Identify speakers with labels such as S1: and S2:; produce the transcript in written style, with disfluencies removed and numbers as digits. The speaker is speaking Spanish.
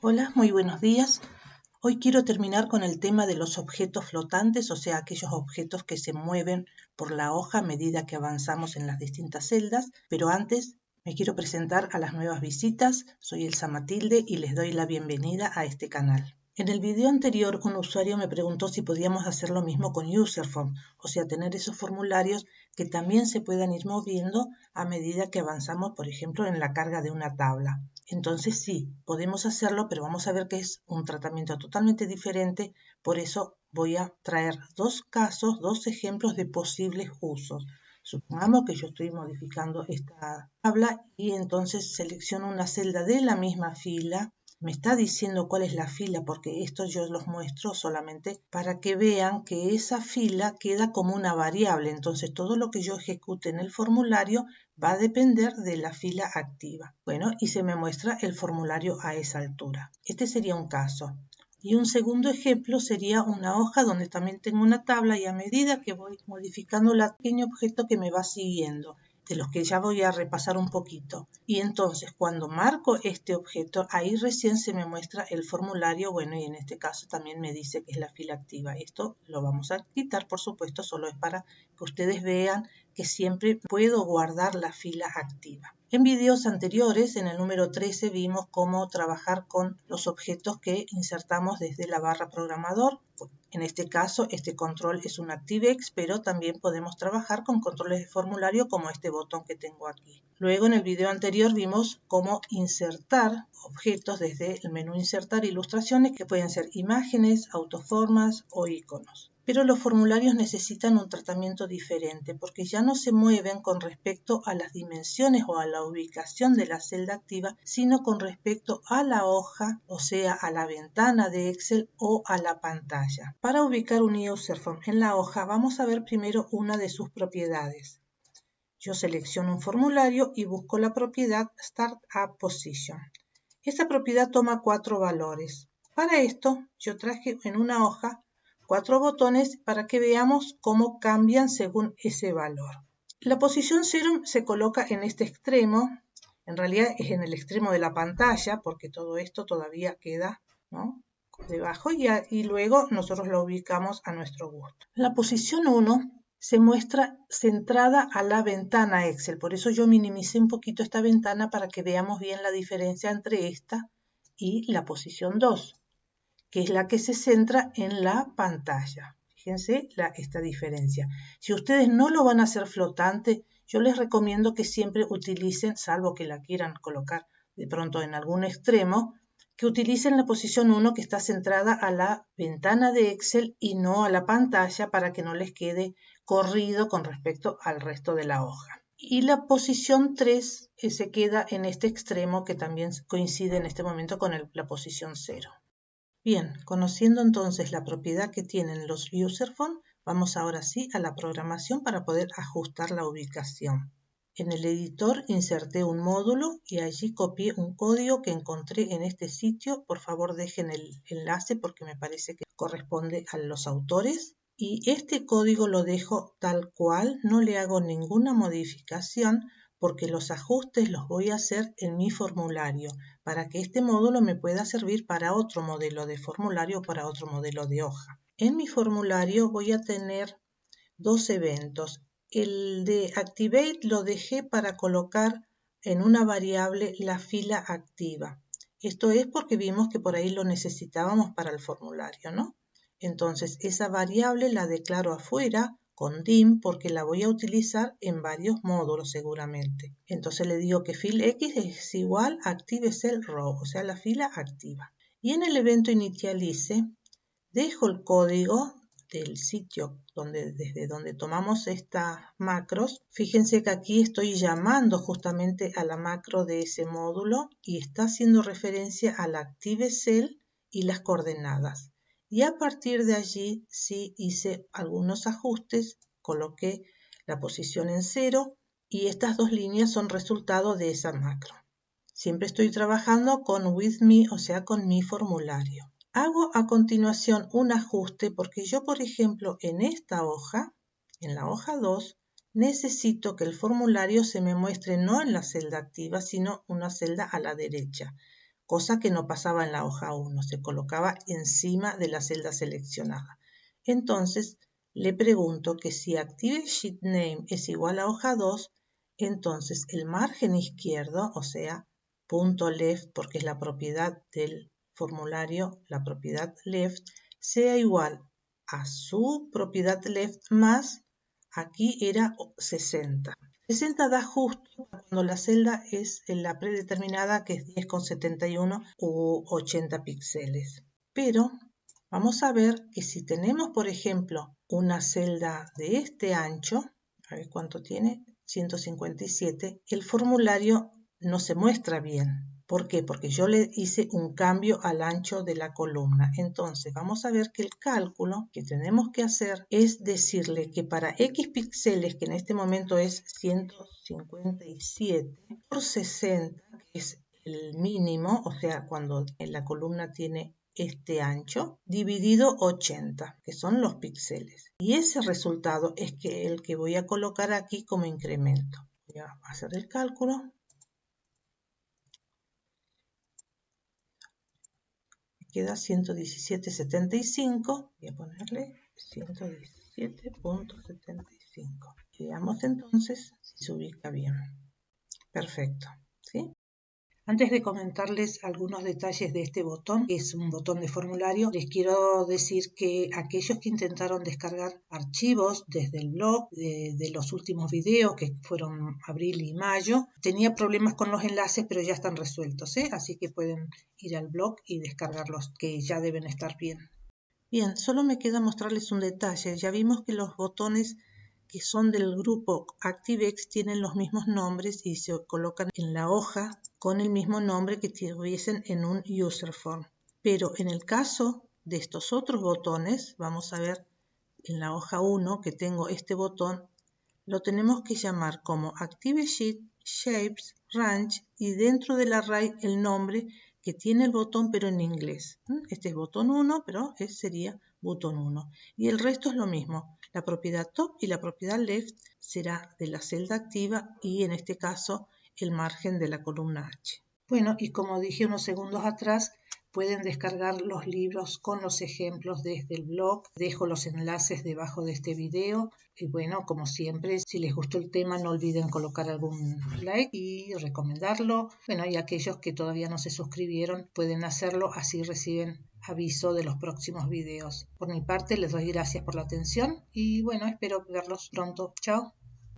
S1: Hola, muy buenos días. Hoy quiero terminar con el tema de los objetos flotantes, o sea, aquellos objetos que se mueven por la hoja a medida que avanzamos en las distintas celdas, pero antes me quiero presentar a las nuevas visitas. Soy Elsa Matilde y les doy la bienvenida a este canal. En el video anterior, un usuario me preguntó si podíamos hacer lo mismo con Userform, o sea, tener esos formularios que también se puedan ir moviendo a medida que avanzamos, por ejemplo, en la carga de una tabla. Entonces sí, podemos hacerlo, pero vamos a ver que es un tratamiento totalmente diferente. Por eso voy a traer dos ejemplos de posibles usos. Supongamos que yo estoy modificando esta tabla y entonces selecciono una celda de la misma fila. Me está diciendo cuál es la fila porque esto yo los muestro solamente para que vean que esa fila queda como una variable. Entonces todo lo que yo ejecute en el formulario va a depender de la fila activa. Bueno, y se me muestra el formulario a esa altura. Este sería un caso. Y un segundo ejemplo sería una hoja donde también tengo una tabla y a medida que voy modificando el pequeño objeto que me va siguiendo, de los que ya voy a repasar un poquito. Y entonces cuando marco este objeto, ahí recién se me muestra el formulario, bueno, y en este caso también me dice que es la fila activa. Esto lo vamos a quitar, por supuesto, solo es para que ustedes vean que siempre puedo guardar la fila activa. En videos anteriores, en el número 13, vimos cómo trabajar con los objetos que insertamos desde la barra programador. En este caso, este control es un ActiveX, pero también podemos trabajar con controles de formulario como este botón que tengo aquí. Luego, en el video anterior, vimos cómo insertar objetos desde el menú Insertar ilustraciones, que pueden ser imágenes, autoformas o iconos. Pero los formularios necesitan un tratamiento diferente porque ya no se mueven con respecto a las dimensiones o a la ubicación de la celda activa, sino con respecto a la hoja, o sea, a la ventana de Excel o a la pantalla. Para ubicar un Userform en la hoja, vamos a ver primero una de sus propiedades. Yo selecciono un formulario y busco la propiedad Start Up Position. Esta propiedad toma 4 valores. Para esto, yo traje en una hoja 4 botones para que veamos cómo cambian según ese valor. La posición 0 se coloca en este extremo, en realidad es en el extremo de la pantalla porque todo esto todavía queda, ¿no?, debajo y luego nosotros lo ubicamos a nuestro gusto. La posición 1 se muestra centrada a la ventana Excel, por eso yo minimicé un poquito esta ventana para que veamos bien la diferencia entre esta y la posición 2, que es la que se centra en la pantalla. Fíjense esta diferencia. Si ustedes no lo van a hacer flotante, yo les recomiendo que siempre utilicen, salvo que la quieran colocar de pronto en algún extremo, que utilicen la posición 1 que está centrada a la ventana de Excel y no a la pantalla para que no les quede corrido con respecto al resto de la hoja. Y la posición 3 se queda en este extremo que también coincide en este momento con la posición 0. Bien, conociendo entonces la propiedad que tienen los Userform, vamos ahora sí a la programación para poder ajustar la ubicación. En el editor inserté un módulo y allí copié un código que encontré en este sitio. Por favor dejen el enlace porque me parece que corresponde a los autores. Y este código lo dejo tal cual, no le hago ninguna modificación porque los ajustes los voy a hacer en mi formulario para que este módulo me pueda servir para otro modelo de formulario o para otro modelo de hoja. En mi formulario voy a tener dos eventos. El de Activate lo dejé para colocar en una variable la fila activa. Esto es porque vimos que por ahí lo necesitábamos para el formulario, ¿no? Entonces esa variable la declaro afuera con dim porque la voy a utilizar en varios módulos seguramente. Entonces le digo que fil_x es igual a ActiveCell_row, o sea la fila activa. Y en el evento initialize dejo el código del sitio desde donde tomamos estas macros. Fíjense que aquí estoy llamando justamente a la macro de ese módulo y está haciendo referencia a la ActiveCell y las coordenadas. Y a partir de allí sí hice algunos ajustes, coloqué la posición en 0 y estas dos líneas son resultado de esa macro. Siempre estoy trabajando con with me, o sea con mi formulario. Hago a continuación un ajuste porque yo, por ejemplo, en esta hoja, en la hoja 2, necesito que el formulario se me muestre no en la celda activa, sino una celda a la derecha. cosa que no pasaba en la hoja 1, se colocaba encima de la celda seleccionada. Entonces, le pregunto que si Active Sheet Name es igual a hoja 2, entonces el margen izquierdo, o sea, punto left, porque es la propiedad del formulario, la propiedad left, sea igual a su propiedad left más, aquí era 60. 60 da justo cuando la celda es la predeterminada, que es 10,71 u 80 píxeles. Pero vamos a ver que si tenemos, por ejemplo, una celda de este ancho, a ver cuánto tiene, 157, el formulario no se muestra bien. ¿Por qué? Porque yo le hice un cambio al ancho de la columna. Entonces vamos a ver que el cálculo que tenemos que hacer es decirle que para X píxeles, que en este momento es 157 por 60, que es el mínimo, o sea, cuando la columna tiene este ancho, dividido 80, que son los píxeles. Y ese resultado es el que voy a colocar aquí como incremento. Voy a hacer el cálculo. Queda 117,75. Voy a ponerle 117,75. Y veamos entonces si se ubica bien. Perfecto, ¿sí? Antes de comentarles algunos detalles de este botón, que es un botón de formulario, les quiero decir que aquellos que intentaron descargar archivos desde el blog de los últimos videos, que fueron abril y mayo, tenía problemas con los enlaces, pero ya están resueltos, ¿eh? Así que pueden ir al blog y descargarlos, que ya deben estar bien. Bien, solo me queda mostrarles un detalle. Ya vimos que los botones que son del grupo ActiveX tienen los mismos nombres y se colocan en la hoja con el mismo nombre que tuviesen en un user form. Pero en el caso de estos otros botones, vamos a ver en la hoja 1 que tengo este botón, lo tenemos que llamar como Active Sheet, Shapes, Range y dentro del array el nombre que tiene el botón pero en inglés. Este es botón 1, pero sería botón 1. Y el resto es lo mismo. La propiedad top y la propiedad left será de la celda activa y en este caso el margen de la columna H. Bueno, y como dije unos segundos atrás, pueden descargar los libros con los ejemplos desde el blog. Dejo los enlaces debajo de este video. Y bueno, como siempre, si les gustó el tema, no olviden colocar algún like y recomendarlo. Bueno, y aquellos que todavía no se suscribieron pueden hacerlo, así reciben aviso de los próximos videos. Por mi parte, les doy gracias por la atención y bueno, espero verlos pronto. Chao.